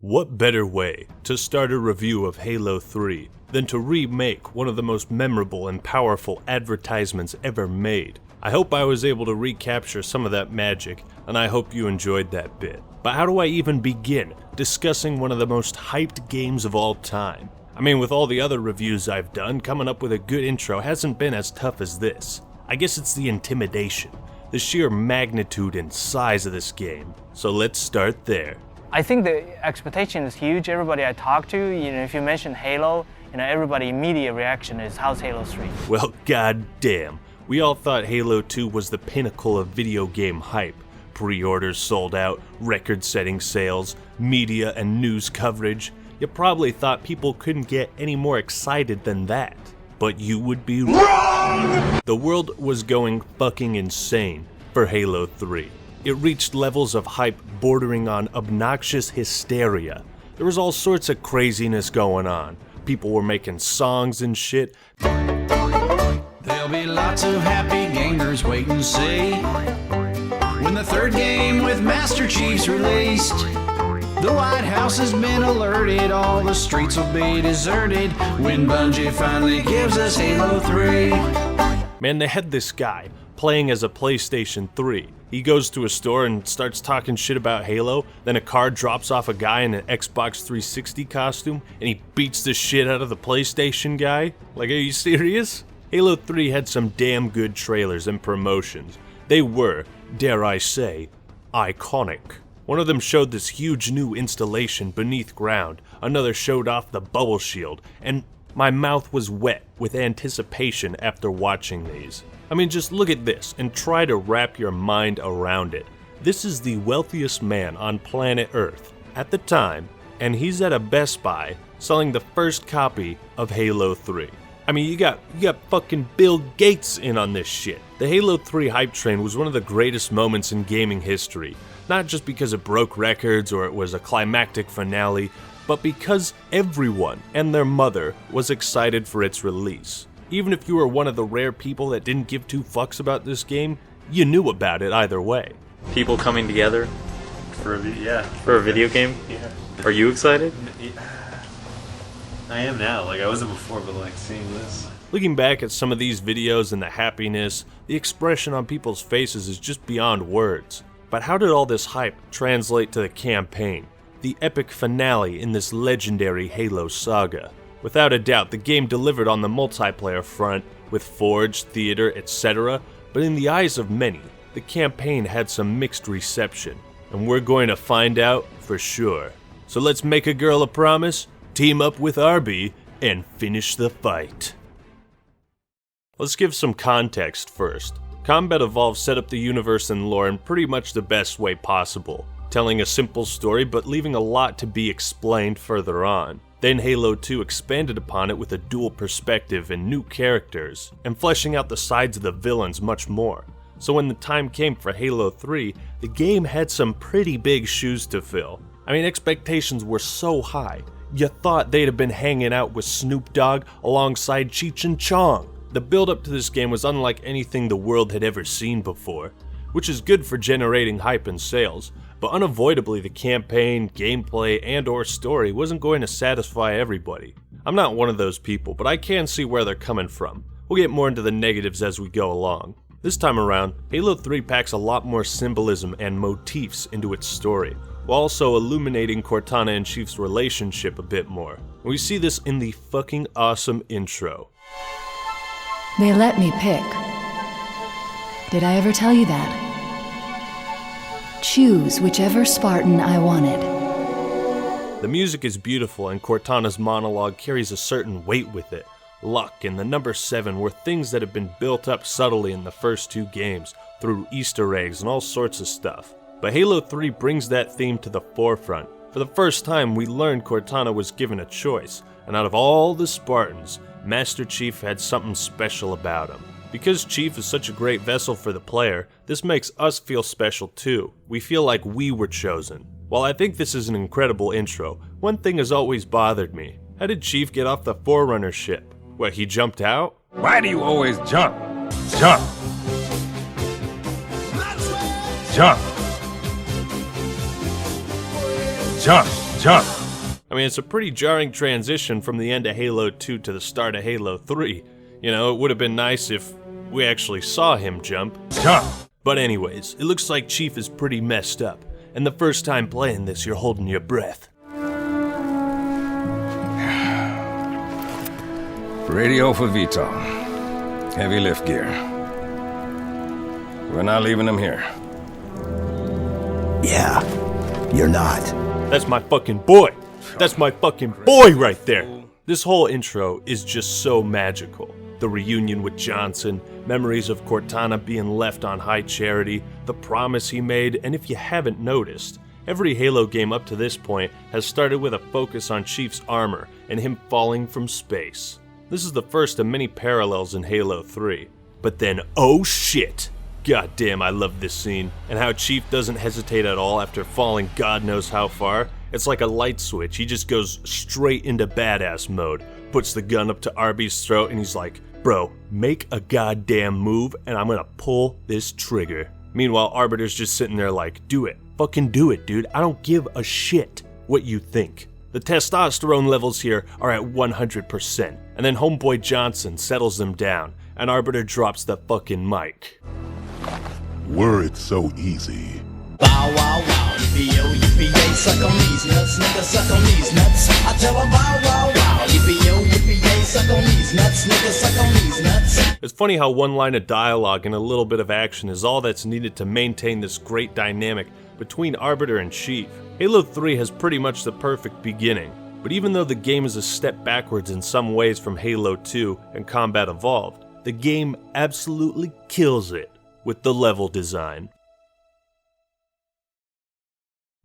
What better way to start a review of Halo 3 than to remake one of the most memorable and powerful advertisements ever made? I hope I was able to recapture some of that magic, and I hope you enjoyed that bit. But how do I even begin discussing one of the most hyped games of all time? I mean, with all the other reviews I've done, coming up with a good intro hasn't been as tough as this. I guess it's the intimidation, the sheer magnitude and size of this game. So let's start there. I think the expectation is huge. Everybody I talk to, if you mention Halo, everybody immediate reaction is, how's Halo 3? Well, goddamn. We all thought Halo 2 was the pinnacle of video game hype. Pre-orders sold out, record-setting sales, media and news coverage. You probably thought people couldn't get any more excited than that. But you would be wrong! The world was going fucking insane for Halo 3. It reached levels of hype bordering on obnoxious hysteria. There was all sorts of craziness going on. People were making songs and shit. There'll be lots of happy gamers waiting to see when the third game with Master Chief's released. The White House has been alerted, all the streets will be deserted when Bungie finally gives us Halo 3. Man, they had this guy playing as a PlayStation 3. He goes to a store and starts talking shit about Halo, then a car drops off a guy in an Xbox 360 costume, and he beats the shit out of the PlayStation guy? Like, are you serious? Halo 3 had some damn good trailers and promotions. They were, dare I say, iconic. One of them showed this huge new installation beneath ground, another showed off the bubble shield, and my mouth was wet with anticipation after watching these. I mean, just look at this and try to wrap your mind around it. This is the wealthiest man on planet Earth at the time, and he's at a Best Buy selling the first copy of Halo 3. I mean, you got fucking Bill Gates in on this shit. The Halo 3 hype train was one of the greatest moments in gaming history, not just because it broke records or it was a climactic finale, but because everyone and their mother was excited for its release. Even if you were one of the rare people that didn't give two fucks about this game, you knew about it either way. People coming together for a video game? Yeah. Are you excited? I am now. Like, I wasn't before, but like seeing this. Looking back at some of these videos and the happiness, the expression on people's faces is just beyond words. But how did all this hype translate to the campaign? The epic finale in this legendary Halo saga? Without a doubt, the game delivered on the multiplayer front, with Forge, Theater, etc., but in the eyes of many, the campaign had some mixed reception, and we're going to find out for sure. So let's make a girl a promise, team up with Arby, and finish the fight. Let's give some context first. Combat Evolved set up the universe and lore in pretty much the best way possible, telling a simple story but leaving a lot to be explained further on. Then Halo 2 expanded upon it with a dual perspective and new characters, and fleshing out the sides of the villains much more. So when the time came for Halo 3, the game had some pretty big shoes to fill. I mean, expectations were so high, you thought they'd have been hanging out with Snoop Dogg alongside Cheech and Chong. The build-up to this game was unlike anything the world had ever seen before, which is good for generating hype and sales, but unavoidably the campaign, gameplay, and or story wasn't going to satisfy everybody. I'm not one of those people, but I can see where they're coming from. We'll get more into the negatives as we go along. This time around, Halo 3 packs a lot more symbolism and motifs into its story, while also illuminating Cortana and Chief's relationship a bit more. We see this in the fucking awesome intro. They let me pick. Did I ever tell you that? Choose whichever Spartan I wanted. The music is beautiful and Cortana's monologue carries a certain weight with it. Luck and the number 7 were things that have been built up subtly in the first two games through Easter eggs and all sorts of stuff. But Halo 3 brings that theme to the forefront. For the first time, we learned Cortana was given a choice, and out of all the Spartans, Master Chief had something special about him. Because Chief is such a great vessel for the player, this makes us feel special too. We feel like we were chosen. While I think this is an incredible intro, one thing has always bothered me. How did Chief get off the Forerunner ship? What, he jumped out? Why do you always jump? Jump! Jump! Jump! Jump! I mean, it's a pretty jarring transition from the end of Halo 2 to the start of Halo 3. You know, it would have been nice if we actually saw him jump. Jump! But anyways, it looks like Chief is pretty messed up, and the first time playing this, you're holding your breath. Radio for Vito. Heavy lift gear. We're not leaving him here. Yeah, you're not. That's my fucking boy! That's my fucking boy right there! This whole intro is just so magical. The reunion with Johnson, memories of Cortana being left on high charity, the promise he made, and if you haven't noticed, every Halo game up to this point has started with a focus on Chief's armor and him falling from space. This is the first of many parallels in Halo 3. But then, oh shit! God damn, I love this scene, and how Chief doesn't hesitate at all after falling God knows how far. It's like a light switch, he just goes straight into badass mode, puts the gun up to Arby's throat, and he's like, bro, make a goddamn move, and I'm gonna pull this trigger. Meanwhile, Arbiter's just sitting there like, do it, fucking do it, dude, I don't give a shit what you think. The testosterone levels here are at 100%, and then homeboy Johnson settles them down, and Arbiter drops the fucking mic. Were it so easy. Bow wow wow, yippee-yo, yippee-yay, suck on these nuts, nigga, suck on these nuts. I tell 'em bow wow wow, yippee-yo, yippee-yay, suck on these nuts, nigga, suck on these nuts. It's funny how one line of dialogue and a little bit of action is all that's needed to maintain this great dynamic between Arbiter and Chief. Halo 3 has pretty much the perfect beginning, but even though the game is a step backwards in some ways from Halo 2 and Combat Evolved, the game absolutely kills it with the level design.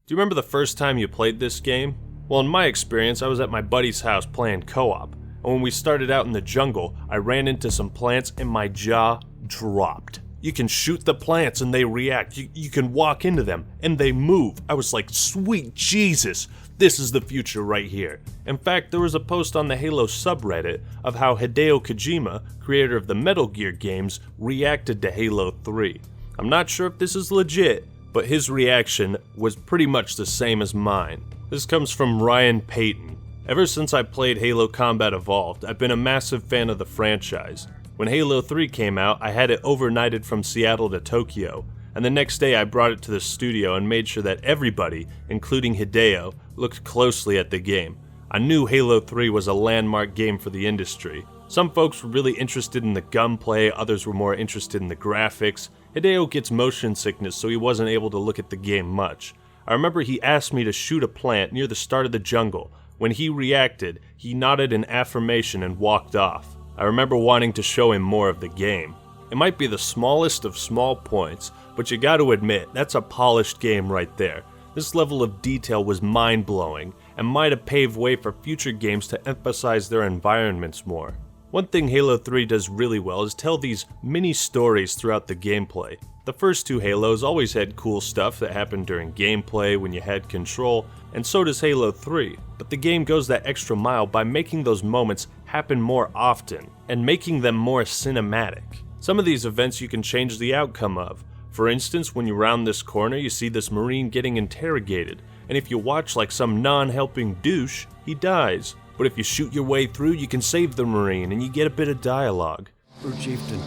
Do you remember the first time you played this game? Well, in my experience, I was at my buddy's house playing co-op, and when we started out in the jungle, I ran into some plants and my jaw dropped. You can shoot the plants and they react, you can walk into them and they move. I was like, sweet Jesus, this is the future right here. In fact, there was a post on the Halo subreddit of how Hideo Kojima, creator of the Metal Gear games, reacted to Halo 3. I'm not sure if this is legit, but his reaction was pretty much the same as mine. This comes from Ryan Payton. Ever since I played Halo Combat Evolved, I've been a massive fan of the franchise. When Halo 3 came out, I had it overnighted from Seattle to Tokyo, and the next day I brought it to the studio and made sure that everybody, including Hideo, looked closely at the game. I knew Halo 3 was a landmark game for the industry. Some folks were really interested in the gunplay, others were more interested in the graphics. Hideo gets motion sickness, so he wasn't able to look at the game much. I remember he asked me to shoot a plant near the start of the jungle. When he reacted, he nodded in affirmation and walked off. I remember wanting to show him more of the game. It might be the smallest of small points, but you gotta admit, that's a polished game right there. This level of detail was mind-blowing, and might have paved way for future games to emphasize their environments more. One thing Halo 3 does really well is tell these mini stories throughout the gameplay. The first two Halos always had cool stuff that happened during gameplay when you had control, and so does Halo 3, but the game goes that extra mile by making those moments happen more often, and making them more cinematic. Some of these events you can change the outcome of. For instance, when you round this corner, you see this Marine getting interrogated, and if you watch like some non-helping douche, he dies. But if you shoot your way through, you can save the Marine, and you get a bit of dialogue. Lord Chieftain,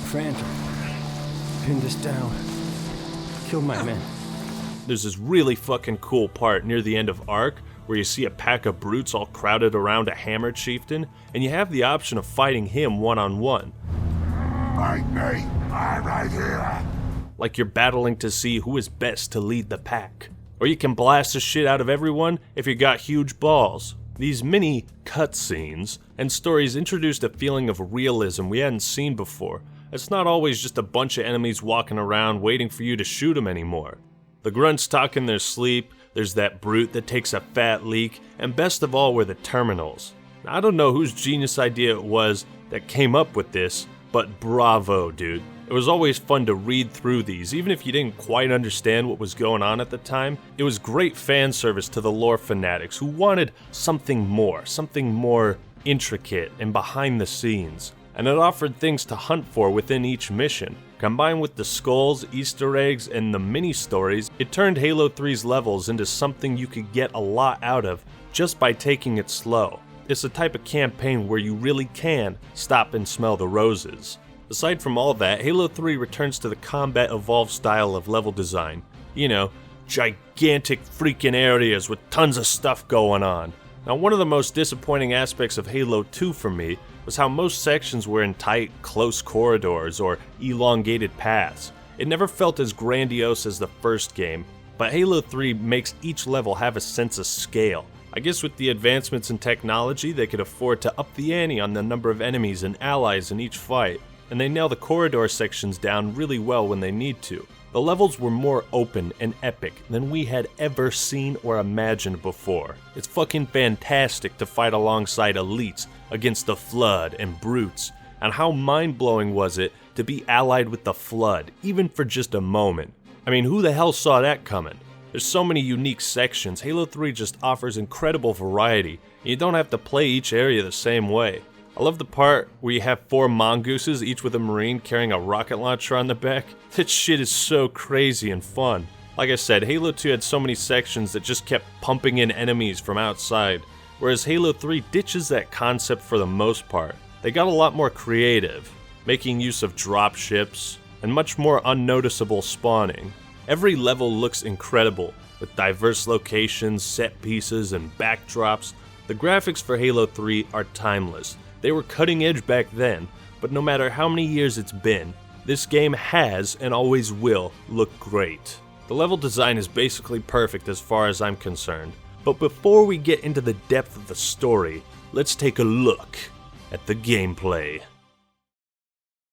Phantom, pinned us down, killed my men. There's this really fucking cool part near the end of Ark, where you see a pack of brutes all crowded around a hammer chieftain, and you have the option of fighting him one-on-one. Fight me, I'm right here. Like you're battling to see who is best to lead the pack. Or you can blast the shit out of everyone if you got huge balls. These mini cutscenes and stories introduced a feeling of realism we hadn't seen before. It's not always just a bunch of enemies walking around waiting for you to shoot them anymore. The grunts talk in their sleep, there's that brute that takes a fat leak, and best of all were the terminals. I don't know whose genius idea it was that came up with this, but bravo, dude. It was always fun to read through these, even if you didn't quite understand what was going on at the time. It was great fan service to the lore fanatics who wanted something more intricate and behind the scenes. And it offered things to hunt for within each mission. Combined with the skulls, Easter eggs, and the mini-stories, it turned Halo 3's levels into something you could get a lot out of just by taking it slow. It's the type of campaign where you really can stop and smell the roses. Aside from all that, Halo 3 returns to the combat evolved style of level design. You know, gigantic freaking areas with tons of stuff going on. Now, one of the most disappointing aspects of Halo 2 for me was how most sections were in tight, close corridors or elongated paths. It never felt as grandiose as the first game, but Halo 3 makes each level have a sense of scale. I guess with the advancements in technology, they could afford to up the ante on the number of enemies and allies in each fight, and they nail the corridor sections down really well when they need to. The levels were more open and epic than we had ever seen or imagined before. It's fucking fantastic to fight alongside elites against the Flood and Brutes, and how mind-blowing was it to be allied with the Flood, even for just a moment. I mean, who the hell saw that coming? There's so many unique sections. Halo 3 just offers incredible variety, and you don't have to play each area the same way. I love the part where you have 4 mongooses, each with a marine carrying a rocket launcher on the back. That shit is so crazy and fun. Like I said, Halo 2 had so many sections that just kept pumping in enemies from outside, whereas Halo 3 ditches that concept for the most part. They got a lot more creative, making use of drop ships, and much more unnoticeable spawning. Every level looks incredible, with diverse locations, set pieces, and backdrops. The graphics for Halo 3 are timeless. They were cutting edge back then, but no matter how many years it's been, this game has and always will look great. The level design is basically perfect as far as I'm concerned, but before we get into the depth of the story, let's take a look at the gameplay.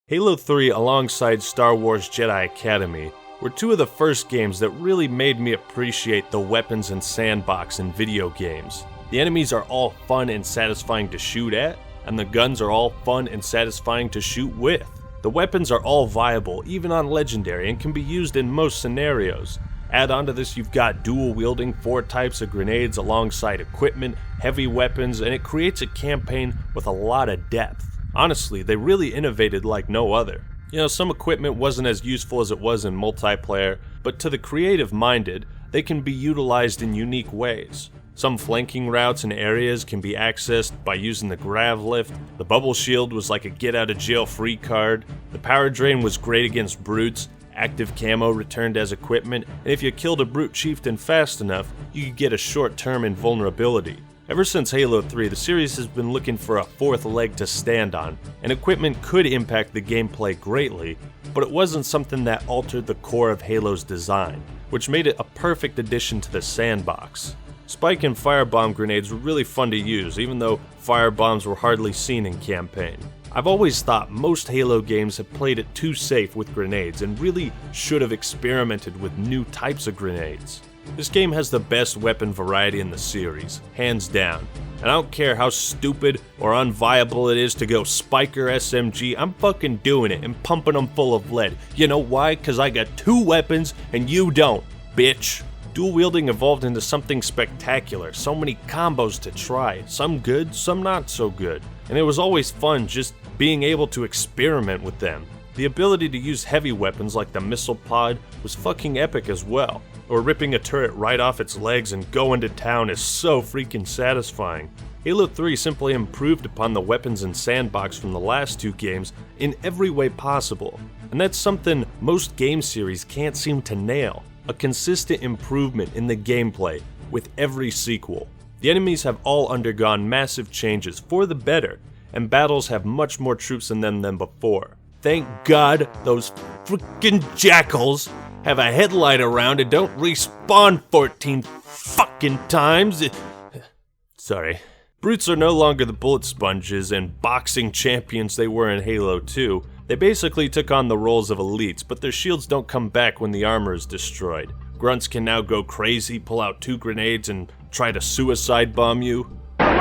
Halo 3 alongside Star Wars Jedi Academy were two of the first games that really made me appreciate the weapons and sandbox in video games. The enemies are all fun and satisfying to shoot at, and the guns are all fun and satisfying to shoot with. The weapons are all viable, even on Legendary, and can be used in most scenarios. Add on to this, you've got dual wielding 4 types of grenades alongside equipment, heavy weapons, and it creates a campaign with a lot of depth. Honestly, they really innovated like no other. You know, some equipment wasn't as useful as it was in multiplayer, but to the creative-minded, they can be utilized in unique ways. Some flanking routes and areas can be accessed by using the grav lift. The bubble shield was like a get-out-of-jail-free card. The power drain was great against brutes. Active camo returned as equipment, and if you killed a brute chieftain fast enough, you could get a short-term invulnerability. Ever since Halo 3, the series has been looking for a 4th leg to stand on, and equipment could impact the gameplay greatly, but it wasn't something that altered the core of Halo's design, which made it a perfect addition to the sandbox. Spike and firebomb grenades were really fun to use, even though firebombs were hardly seen in campaign. I've always thought most Halo games have played it too safe with grenades and really should have experimented with new types of grenades. This game has the best weapon variety in the series, hands down, and I don't care how stupid or unviable it is to go Spike or SMG, I'm fucking doing it and pumping them full of lead. You know why? Cause I got 2 weapons and you don't, bitch. Dual wielding evolved into something spectacular, so many combos to try, some good, some not so good, and it was always fun just being able to experiment with them. The ability to use heavy weapons like the missile pod was fucking epic as well, or ripping a turret right off its legs and going to town is so freaking satisfying. Halo 3 simply improved upon the weapons and sandbox from the last 2 games in every way possible, and that's something most game series can't seem to nail. A consistent improvement in the gameplay with every sequel. The enemies have all undergone massive changes for the better, and battles have much more troops in them than before. Thank God those frickin' jackals have a headlight around and don't respawn 14 fucking times. Sorry. Brutes are no longer the bullet sponges and boxing champions they were in Halo 2. They basically took on the roles of elites, but their shields don't come back when the armor is destroyed. Grunts can now go crazy, pull out 2 grenades, and try to suicide bomb you. And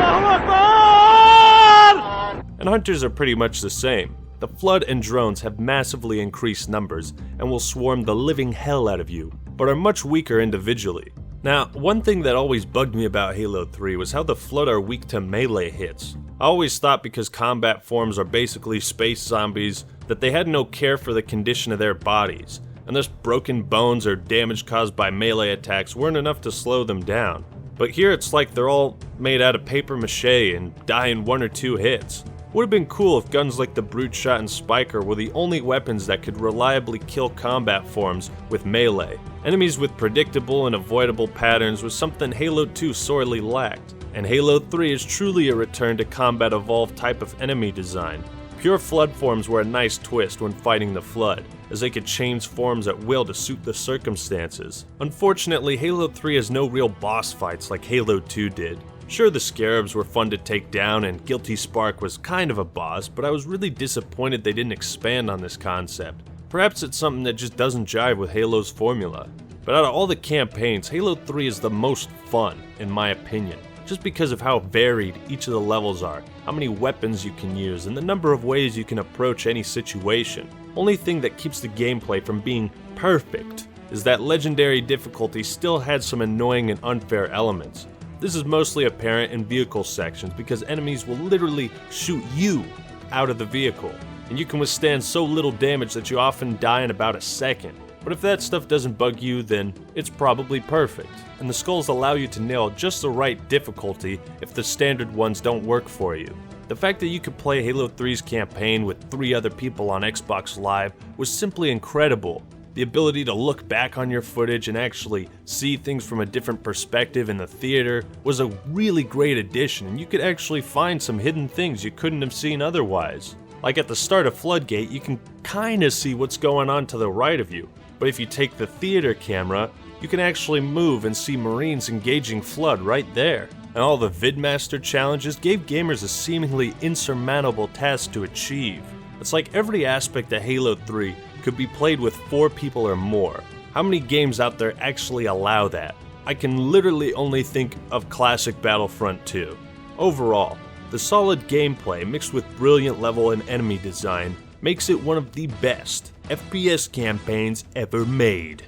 hunters are pretty much the same. The Flood and drones have massively increased numbers and will swarm the living hell out of you, but are much weaker individually. Now, one thing that always bugged me about Halo 3 was how the Flood are weak to melee hits. I always thought because combat forms are basically space zombies that they had no care for the condition of their bodies, and thus broken bones or damage caused by melee attacks weren't enough to slow them down. But here it's like they're all made out of paper mache and die in 1 or 2 hits. Would have been cool if guns like the Brute Shot and Spiker were the only weapons that could reliably kill combat forms with melee. Enemies with predictable and avoidable patterns was something Halo 2 sorely lacked, and Halo 3 is truly a return to combat evolved type of enemy design. Pure Flood forms were a nice twist when fighting the Flood, as they could change forms at will to suit the circumstances. Unfortunately, Halo 3 has no real boss fights like Halo 2 did. Sure, the Scarabs were fun to take down and Guilty Spark was kind of a boss, but I was really disappointed they didn't expand on this concept. Perhaps it's something that just doesn't jive with Halo's formula. But out of all the campaigns, Halo 3 is the most fun, in my opinion, just because of how varied each of the levels are, how many weapons you can use, and the number of ways you can approach any situation. Only thing that keeps the gameplay from being perfect is that legendary difficulty still had some annoying and unfair elements. This is mostly apparent in vehicle sections because enemies will literally shoot you out of the vehicle, and you can withstand so little damage that you often die in about a second. But if that stuff doesn't bug you, then it's probably perfect, and the skulls allow you to nail just the right difficulty if the standard ones don't work for you. The fact that you could play Halo 3's campaign with 3 other people on Xbox Live was simply incredible. The ability to look back on your footage and actually see things from a different perspective in the theater was a really great addition, and you could actually find some hidden things you couldn't have seen otherwise. Like at the start of Floodgate, you can kinda see what's going on to the right of you, but if you take the theater camera, you can actually move and see Marines engaging Flood right there. And all the Vidmaster challenges gave gamers a seemingly insurmountable task to achieve. It's like every aspect of Halo 3 could be played with 4 people or more. How many games out there actually allow that? I can literally only think of classic Battlefront 2. Overall, the solid gameplay mixed with brilliant level and enemy design makes it one of the best FPS campaigns ever made.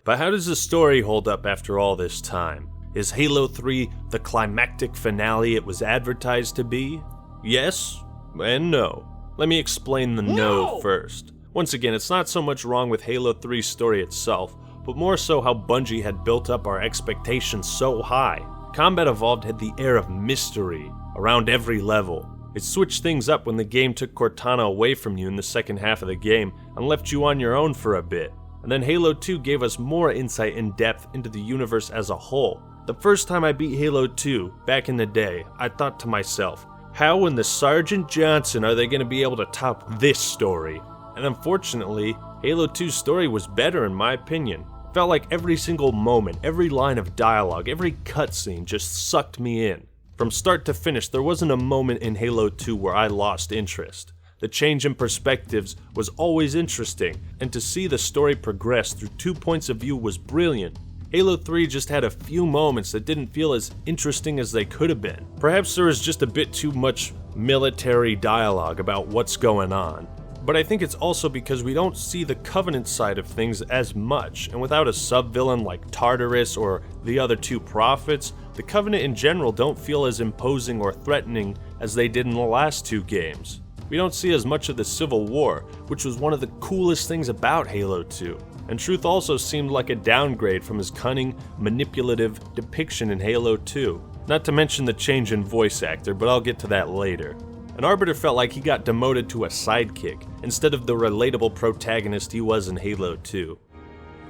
But how does the story hold up after all this time? Is Halo 3 the climactic finale it was advertised to be? Yes and no. Let me explain the no first. Once again, it's not so much wrong with Halo 3's story itself, but more so how Bungie had built up our expectations so high. Combat Evolved had the air of mystery around every level. It switched things up when the game took Cortana away from you in the second half of the game and left you on your own for a bit. And then Halo 2 gave us more insight and depth into the universe as a whole. The first time I beat Halo 2, back in the day, I thought to myself, how in the Sergeant Johnson are they going to be able to top this story? And unfortunately, Halo 2's story was better in my opinion. It felt like every single moment, every line of dialogue, every cutscene just sucked me in. From start to finish, there wasn't a moment in Halo 2 where I lost interest. The change in perspectives was always interesting, and to see the story progress through 2 points of view was brilliant. Halo 3 just had a few moments that didn't feel as interesting as they could have been. Perhaps there was just a bit too much military dialogue about what's going on. But I think it's also because we don't see the Covenant side of things as much, and without a sub-villain like Tartarus or the other 2 prophets, the Covenant in general don't feel as imposing or threatening as they did in the last 2 games. We don't see as much of the Civil War, which was one of the coolest things about Halo 2. And Truth also seemed like a downgrade from his cunning, manipulative depiction in Halo 2. Not to mention the change in voice actor, but I'll get to that later. And Arbiter felt like he got demoted to a sidekick, instead of the relatable protagonist he was in Halo 2.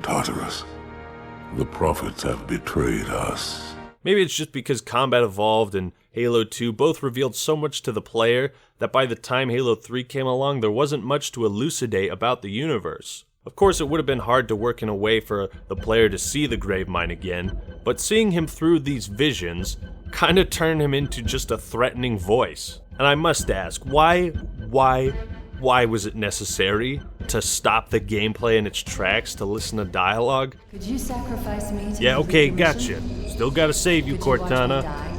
Tartarus, the prophets have betrayed us. Maybe it's just because Combat Evolved and Halo 2 both revealed so much to the player that by the time Halo 3 came along, there wasn't much to elucidate about the universe. Of course, it would have been hard to work in a way for the player to see the Gravemind again, but seeing him through these visions kinda turned him into just a threatening voice. And I must ask, why was it necessary to stop the gameplay in its tracks to listen to dialogue? Could you sacrifice me to Yeah, okay, complete the gotcha. mission? Still gotta save you, Could you watch me Cortana. die?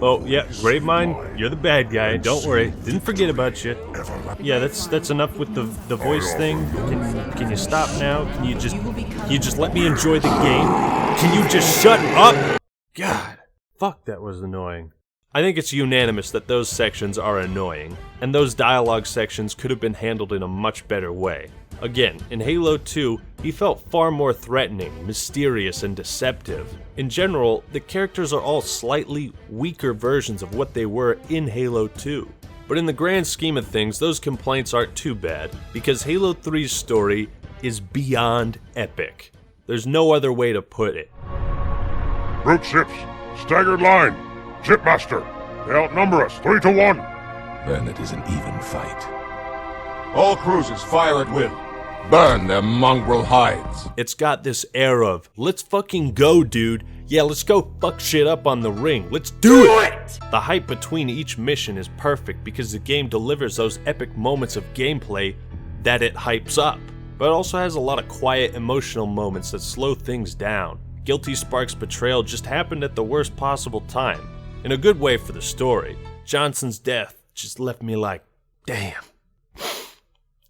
Oh, yeah, Gravemind, you're the bad guy, don't worry. Didn't forget about you. Yeah, that's enough with the voice thing. Can you stop now? Can you just let me enjoy the game? Can you just shut up? God, fuck, that was annoying. I think it's unanimous that those sections are annoying, and those dialogue sections could have been handled in a much better way. Again, in Halo 2, he felt far more threatening, mysterious, and deceptive. In general, the characters are all slightly weaker versions of what they were in Halo 2. But in the grand scheme of things, those complaints aren't too bad, because Halo 3's story is beyond epic. There's no other way to put it. Brute ships, staggered line. Shipmaster, they outnumber us 3 to 1. Then it is an even fight. All cruisers fire at will. Burn their mongrel hides. It's got this air of, let's fucking go, dude. Yeah, let's go fuck shit up on the ring. Let's do it! The hype between each mission is perfect because the game delivers those epic moments of gameplay that it hypes up. But it also has a lot of quiet, emotional moments that slow things down. Guilty Spark's betrayal just happened at the worst possible time. In a good way for the story. Johnson's death just left me like, damn.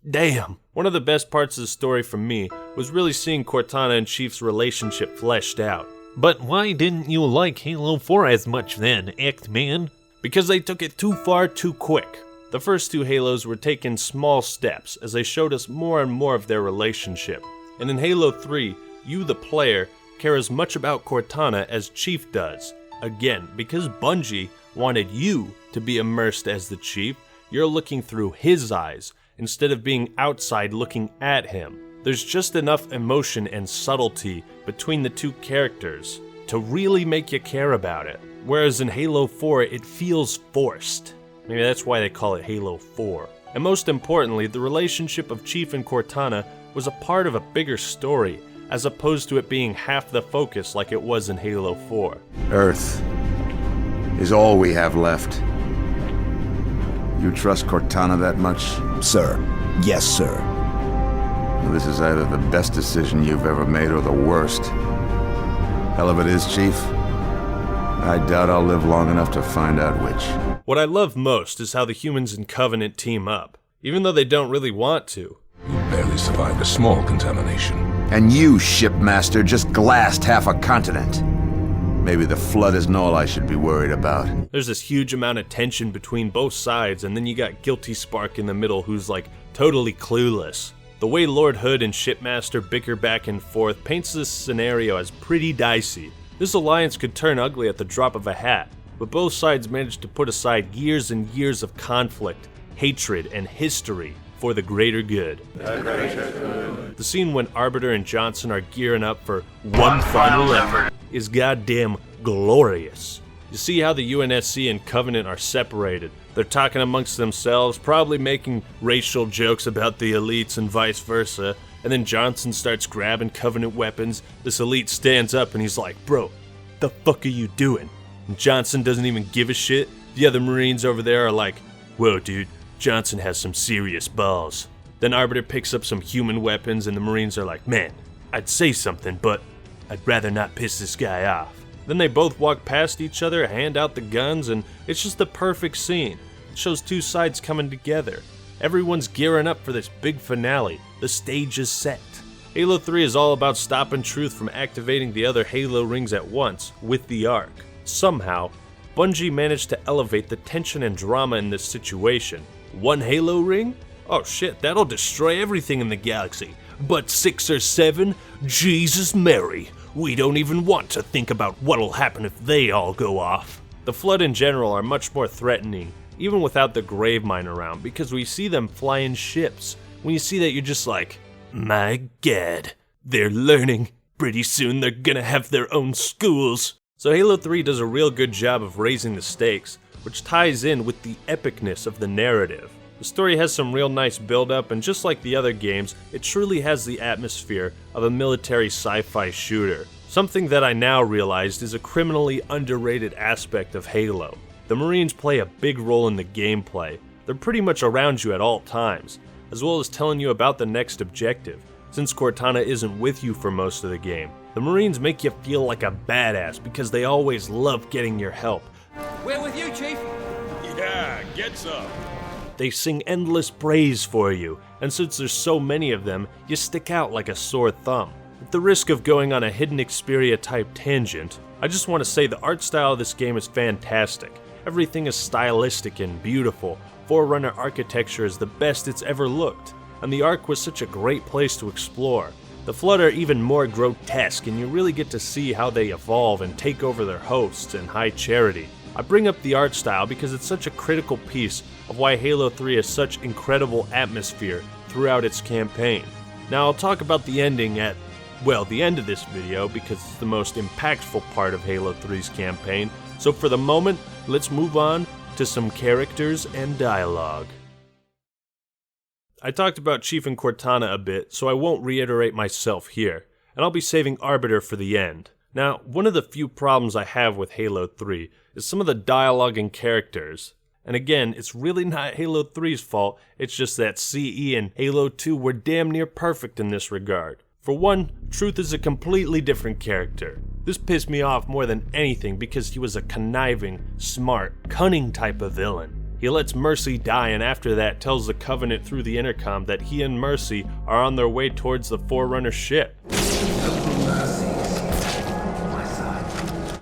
Damn. One of the best parts of the story for me was really seeing Cortana and Chief's relationship fleshed out. But why didn't you like Halo 4 as much then, X-Man? Because they took it too far too quick. The first 2 Halos were taking small steps as they showed us more and more of their relationship. And in Halo 3, you the player care as much about Cortana as Chief does. Again, because Bungie wanted you to be immersed as the Chief, you're looking through his eyes instead of being outside looking at him. There's just enough emotion and subtlety between the 2 characters to really make you care about it. Whereas in Halo 4, it feels forced. Maybe that's why they call it Halo 4. And most importantly, the relationship of Chief and Cortana was a part of a bigger story, as opposed to it being half the focus like it was in Halo 4. Earth is all we have left. You trust Cortana that much? Sir. Yes, sir. This is either the best decision you've ever made or the worst. Hell of it is, Chief. I doubt I'll live long enough to find out which. What I love most is how the humans in Covenant team up, even though they don't really want to. You barely survived a small contamination. And you, Shipmaster, just glassed half a continent. Maybe the Flood isn't all I should be worried about. There's this huge amount of tension between both sides, and then you got Guilty Spark in the middle who's like totally clueless. The way Lord Hood and Shipmaster bicker back and forth paints this scenario as pretty dicey. This alliance could turn ugly at the drop of a hat, but both sides managed to put aside years and years of conflict, hatred, and history for the greater good. The scene when Arbiter and Johnson are gearing up for one final effort is goddamn glorious. You see how the UNSC and Covenant are separated. They're talking amongst themselves, probably making racial jokes about the elites and vice versa, and then Johnson starts grabbing Covenant weapons. This elite stands up and he's like, bro, the fuck are you doing? And Johnson doesn't even give a shit. The other Marines over there are like, whoa dude, Johnson has some serious balls. Then Arbiter picks up some human weapons and the Marines are like, man, I'd say something, but I'd rather not piss this guy off. Then they both walk past each other, hand out the guns, and it's just the perfect scene. It shows 2 sides coming together. Everyone's gearing up for this big finale. The stage is set. Halo 3 is all about stopping Truth from activating the other Halo rings at once with the Ark. Somehow, Bungie managed to elevate the tension and drama in this situation. 1 Halo ring? Oh shit, that'll destroy everything in the galaxy. But 6 or 7? Jesus Mary, we don't even want to think about what'll happen if they all go off. The Flood in general are much more threatening, even without the Gravemind around, because we see them fly in ships. When you see that, you're just like, my god, they're learning. Pretty soon they're gonna have their own schools. So Halo 3 does a real good job of raising the stakes, which ties in with the epicness of the narrative. The story has some real nice build-up, and just like the other games, it truly has the atmosphere of a military sci-fi shooter. Something that I now realized is a criminally underrated aspect of Halo. The Marines play a big role in the gameplay. They're pretty much around you at all times, as well as telling you about the next objective. Since Cortana isn't with you for most of the game, the Marines make you feel like a badass because they always love getting your help. We're with you, Chief. Yeah, get some. They sing endless praise for you, and since there's so many of them, you stick out like a sore thumb. At the risk of going on a hidden Xperia type tangent, I just want to say the art style of this game is fantastic. Everything is stylistic and beautiful. Forerunner architecture is the best it's ever looked, and the Ark was such a great place to explore. The Flood are even more grotesque, and you really get to see how they evolve and take over their hosts in High Charity. I bring up the art style because it's such a critical piece of why Halo 3 has such incredible atmosphere throughout its campaign. Now I'll talk about the ending at, well, the end of this video because it's the most impactful part of Halo 3's campaign, so for the moment, let's move on to some characters and dialogue. I talked about Chief and Cortana a bit, so I won't reiterate myself here, and I'll be saving Arbiter for the end. Now, one of the few problems I have with Halo 3 is some of the dialogue and characters. And again, it's really not Halo 3's fault, it's just that CE and Halo 2 were damn near perfect in this regard. For one, Truth is a completely different character. This pissed me off more than anything because he was a conniving, smart, cunning type of villain. He lets Mercy die and after that tells the Covenant through the intercom that he and Mercy are on their way towards the Forerunner ship.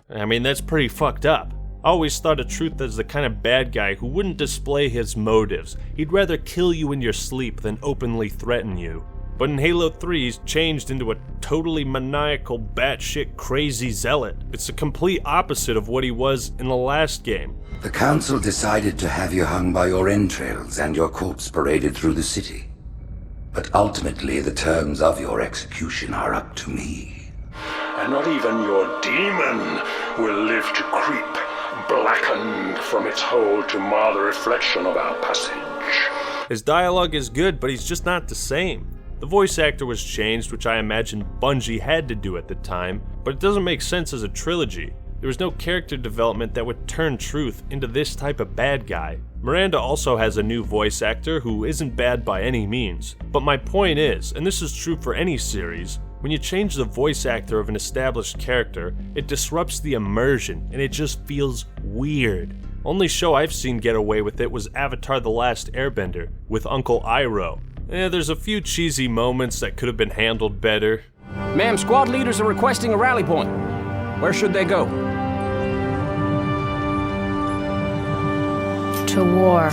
I mean, that's pretty fucked up. I always thought of Truth as the kind of bad guy who wouldn't display his motives. He'd rather kill you in your sleep than openly threaten you. But in Halo 3, he's changed into a totally maniacal, batshit crazy zealot. It's the complete opposite of what he was in the last game. The Council decided to have you hung by your entrails and your corpse paraded through the city. But ultimately, the terms of your execution are up to me. And not even your demon will live to creep, blackened from its hole to mar the reflection of our passage. His dialogue is good, but he's just not the same. The voice actor was changed, which I imagine Bungie had to do at the time, but it doesn't make sense as a trilogy. There was no character development that would turn Truth into this type of bad guy. Miranda also has a new voice actor who isn't bad by any means. But my point is, and this is true for any series, when you change the voice actor of an established character, it disrupts the immersion and it just feels weird. Only show I've seen get away with it was Avatar: The Last Airbender with Uncle Iroh. There's a few cheesy moments that could have been handled better. Ma'am, squad leaders are requesting a rally point. Where should they go? To war.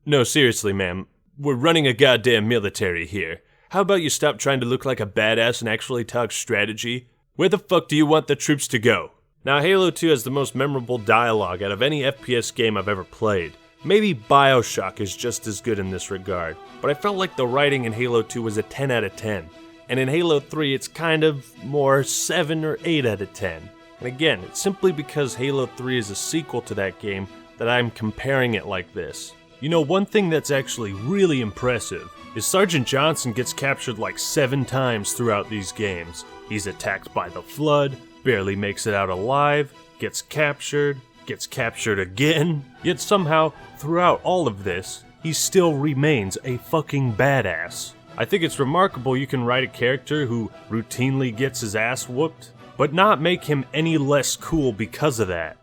No, seriously, ma'am. We're running a goddamn military here. How about you stop trying to look like a badass and actually talk strategy? Where the fuck do you want the troops to go? Now, Halo 2 has the most memorable dialogue out of any FPS game I've ever played. Maybe BioShock is just as good in this regard, but I felt like the writing in Halo 2 was a 10 out of 10. And in Halo 3, it's kind of more 7 or 8 out of 10. And again, it's simply because Halo 3 is a sequel to that game that I'm comparing it like this. You know, one thing that's actually really impressive is Sergeant Johnson gets captured like 7 times throughout these games. He's attacked by the Flood, barely makes it out alive, gets captured again, yet somehow, throughout all of this, he still remains a fucking badass. I think it's remarkable you can write a character who routinely gets his ass whooped, but not make him any less cool because of that.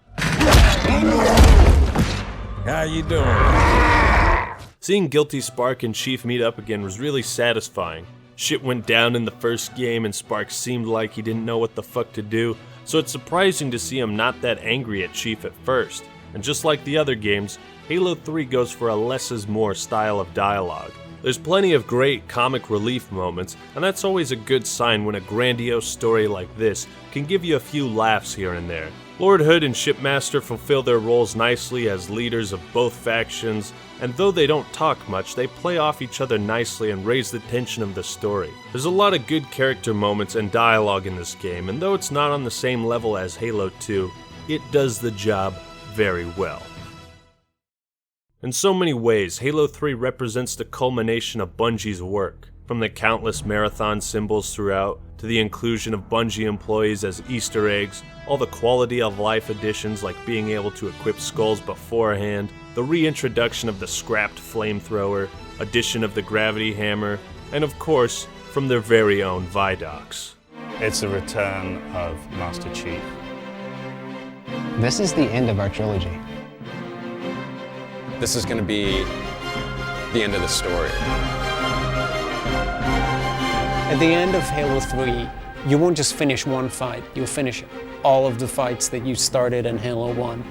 How you doing? Seeing Guilty Spark and Chief meet up again was really satisfying. Shit went down in the first game and Spark seemed like he didn't know what the fuck to do, so it's surprising to see him not that angry at Chief at first. And just like the other games, Halo 3 goes for a less is more style of dialogue. There's plenty of great comic relief moments, and that's always a good sign when a grandiose story like this can give you a few laughs here and there. Lord Hood and Shipmaster fulfill their roles nicely as leaders of both factions, and though they don't talk much, they play off each other nicely and raise the tension of the story. There's a lot of good character moments and dialogue in this game, and though it's not on the same level as Halo 2, it does the job very well. In so many ways, Halo 3 represents the culmination of Bungie's work, from the countless marathon symbols throughout, to the inclusion of Bungie employees as Easter eggs, all the quality of life additions like being able to equip skulls beforehand, the reintroduction of the scrapped flamethrower, addition of the gravity hammer, and of course, from their very own Vidocs. It's a return of Master Chief. This is the end of our trilogy. This is going to be the end of the story. At the end of Halo 3, you won't just finish one fight, you'll finish all of the fights that you started in Halo 1.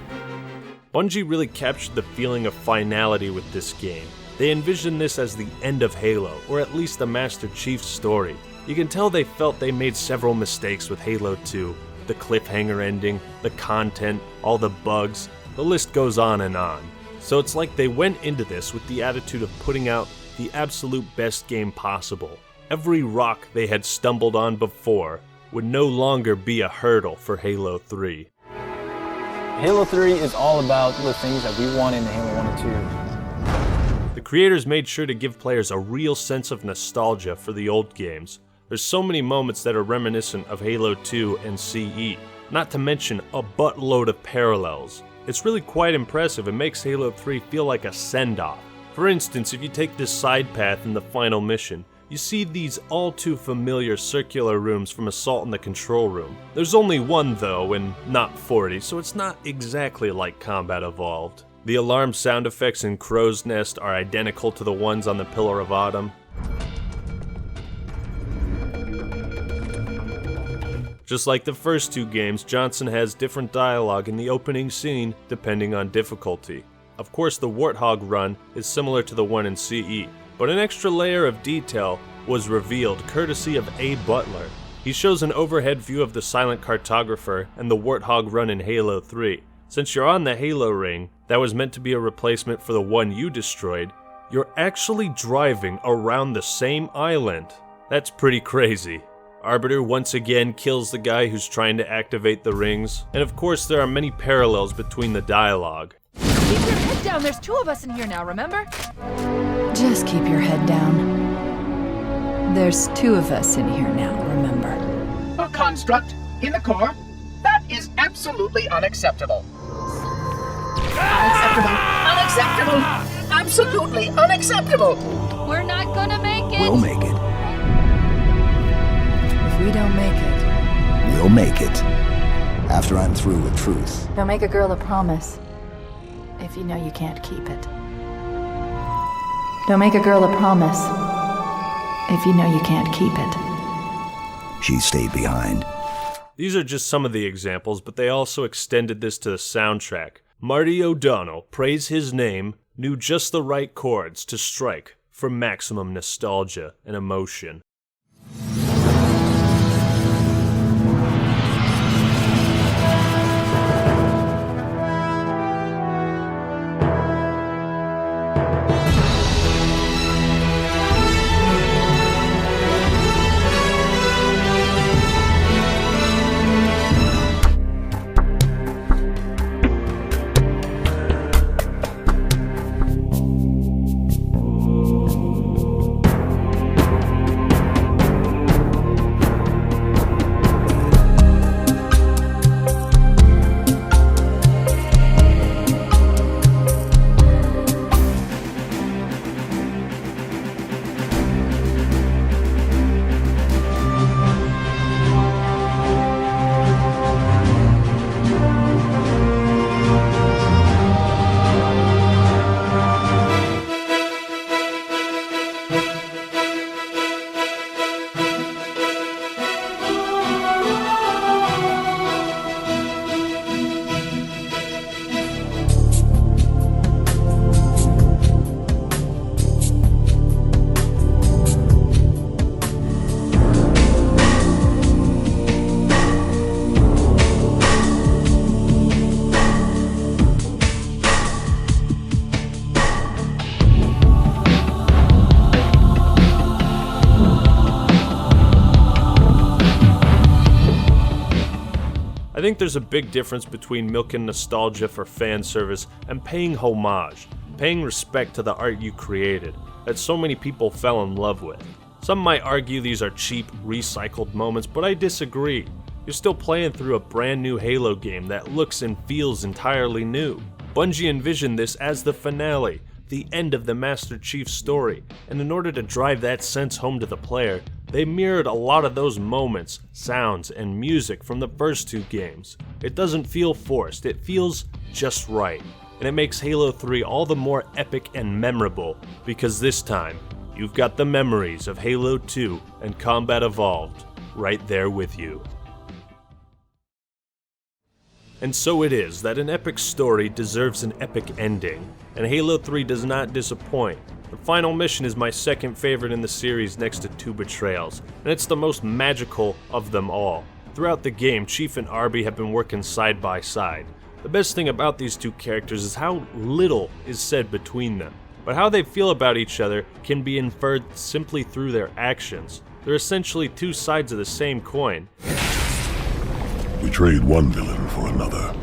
Bungie really captured the feeling of finality with this game. They envisioned this as the end of Halo, or at least the Master Chief's story. You can tell they felt they made several mistakes with Halo 2. The cliffhanger ending, the content, all the bugs, the list goes on and on. So it's like they went into this with the attitude of putting out the absolute best game possible. Every rock they had stumbled on before would no longer be a hurdle for Halo 3. Halo 3 is all about the things that we want in Halo 1 and 2. The creators made sure to give players a real sense of nostalgia for the old games. There's so many moments that are reminiscent of Halo 2 and CE, not to mention a buttload of parallels. It's really quite impressive and makes Halo 3 feel like a send-off. For instance, if you take this side path in the final mission, you see these all too familiar circular rooms from Assault in the Control Room. There's only one though, and not 40, so it's not exactly like Combat Evolved. The alarm sound effects in Crow's Nest are identical to the ones on the Pillar of Autumn. Just like the first two games, Johnson has different dialogue in the opening scene depending on difficulty. Of course, the Warthog run is similar to the one in CE, but an extra layer of detail was revealed courtesy of A. Butler. He shows an overhead view of the Silent Cartographer and the Warthog run in Halo 3. Since you're on the Halo ring, that was meant to be a replacement for the one you destroyed, you're actually driving around the same island. That's pretty crazy. Arbiter once again kills the guy who's trying to activate the rings, and of course there are many parallels between the dialogue. Keep your head down, there's two of us in here now, remember? Just keep your head down. There's two of us in here now, remember? A construct in the core? That is absolutely unacceptable. Unacceptable! Unacceptable! Absolutely unacceptable! We're not gonna make it! We'll make it. If we don't make it, We'll make it. After I'm through with truth. don't make a girl a promise if you know you can't keep it. Don't make a girl a promise if you know you can't keep it. She stayed behind. These are just some of the examples, but they also extended this to the soundtrack. Marty O'Donnell, praise his name, knew just the right chords to strike for maximum nostalgia and emotion. I think there's a big difference between milking nostalgia for fan service and paying homage, paying respect to the art you created, that so many people fell in love with. Some might argue these are cheap, recycled moments, but I disagree. You're still playing through a brand new Halo game that looks and feels entirely new. Bungie envisioned this as the finale, the end of the Master Chief story, and in order to drive that sense home to the player, they mirrored a lot of those moments, sounds, and music from the first two games. It doesn't feel forced, it feels just right, and it makes Halo 3 all the more epic and memorable, because this time, you've got the memories of Halo 2 and Combat Evolved right there with you. And so it is that an epic story deserves an epic ending, and Halo 3 does not disappoint. The final mission is my second favorite in the series next to 2 Betrayals, and it's the most magical of them all. Throughout the game, Chief and Arby have been working side by side. The best thing about these two characters is how little is said between them, but how they feel about each other can be inferred simply through their actions. They're essentially two sides of the same coin. We trade one villain for another.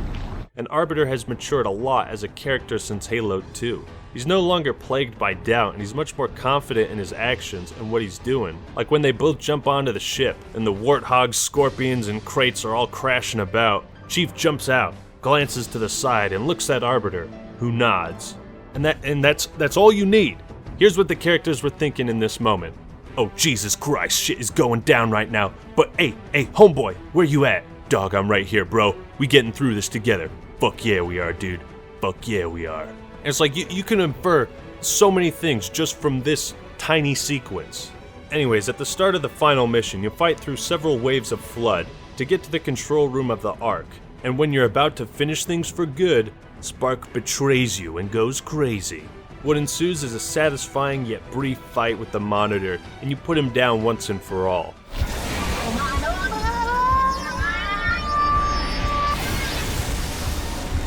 And Arbiter has matured a lot as a character since Halo 2. He's no longer plagued by doubt, and he's much more confident in his actions and what he's doing. Like when they both jump onto the ship, and the warthogs, scorpions, and crates are all crashing about. Chief jumps out, glances to the side, and looks at Arbiter, who nods. And that's all you need. Here's what the characters were thinking in this moment. Oh, Jesus Christ, shit is going down right now. But hey, homeboy, where you at? Dog, I'm right here, bro. We getting through this together. Fuck yeah, we are, dude. Fuck yeah, we are. And it's like you can infer so many things just from this tiny sequence. Anyways, at the start of the final mission, you fight through several waves of flood to get to the control room of the Ark. And when you're about to finish things for good, Spark betrays you and goes crazy. What ensues is a satisfying yet brief fight with the Monitor, and you put him down once and for all.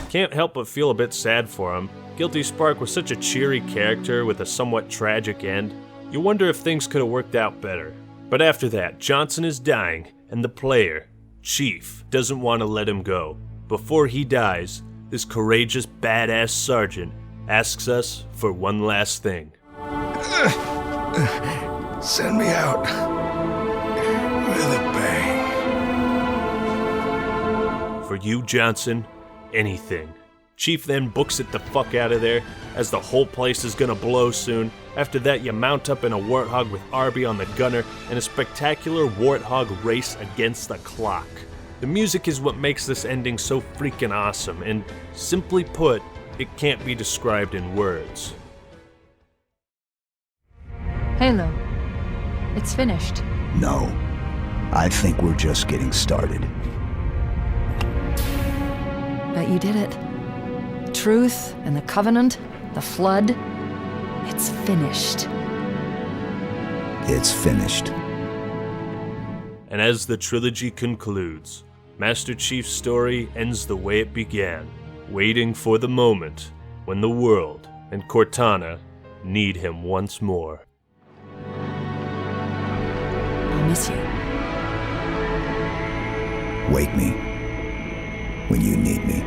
Can't help but feel a bit sad for him. Guilty Spark was such a cheery character with a somewhat tragic end. You wonder if things could have worked out better. But after that, Johnson is dying, and the player, Chief, doesn't want to let him go. Before he dies, this courageous, badass sergeant asks us for one last thing. Send me out with a bang. For you, Johnson, anything. Chief then books it the fuck out of there, as the whole place is gonna blow soon. After that, you mount up in a Warthog with Arby on the gunner, and a spectacular Warthog race against the clock. The music is what makes this ending so freaking awesome, and simply put, it can't be described in words. Halo, it's finished. No, I think we're just getting started. But you did it. Truth and the Covenant, the Flood, it's finished. It's finished. And as the trilogy concludes, Master Chief's story ends the way it began, waiting for the moment when the world and Cortana need him once more. I'll miss you. Wake me when you need me.